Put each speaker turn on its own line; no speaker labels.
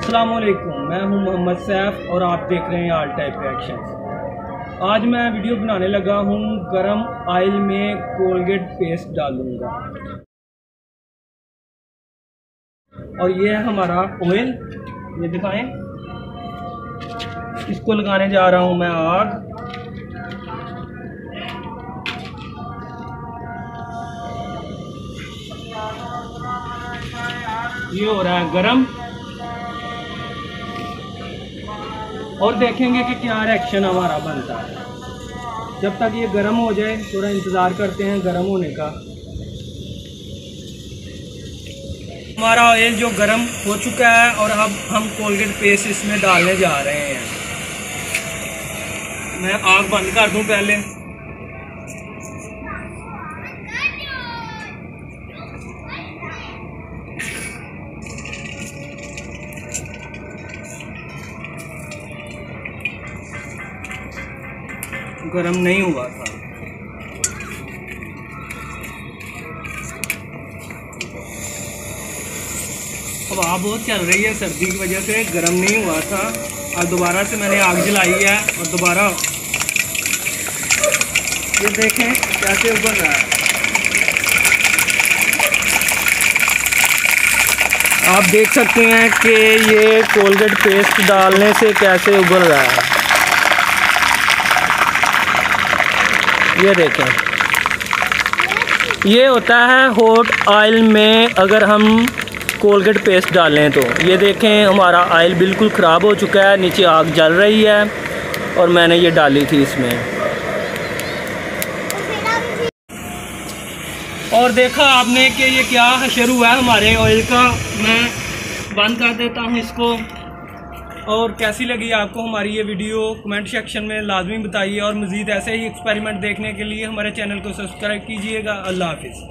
अस्सलामुअलैकुम, मैं हूं मोहम्मद सैफ और आप देख रहे हैं ऑल टाइप रिएक्शंस। आज मैं वीडियो बनाने लगा हूं, गरम ऑयल में कोलगेट पेस्ट डालूंगा। और ये है हमारा ऑयल, ये दिखाएं। इसको लगाने जा रहा हूं मैं आग। ये हो रहा है गरम और देखेंगे कि क्या रिएक्शन हमारा बनता है। जब तक ये गर्म हो जाए थोड़ा इंतज़ार करते हैं गर्म होने का। हमारा ऑयल जो गर्म हो चुका है और अब हम कोलगेट पेस्ट इसमें डालने जा रहे हैं। मैं आग बंद कर दूं पहले। गरम नहीं हुआ था। हवा बहुत चल रही है, सर्दी की वजह से गरम नहीं हुआ था। और दोबारा से मैंने आग जलाई है और दोबारा ये देखें कैसे उबल रहा है। आप देख सकते हैं कि ये कोलगेट पेस्ट डालने से कैसे उबल रहा है। ये देखें, ये होता है हॉट ऑयल में अगर हम कोलगेट पेस्ट डालें तो। ये देखें हमारा ऑयल बिल्कुल ख़राब हो चुका है, नीचे आग जल रही है और मैंने ये डाली थी इसमें। और देखा आपने कि ये क्या हशर हुआ है हमारे ऑयल का। मैं बंद कर देता हूँ इसको। और कैसी लगी आपको हमारी ये वीडियो कमेंट सेक्शन में लाजमी बताइए। और मज़ीद ऐसे ही एक्सपेरिमेंट देखने के लिए हमारे चैनल को सब्सक्राइब कीजिएगा। अल्लाह हाफिज़।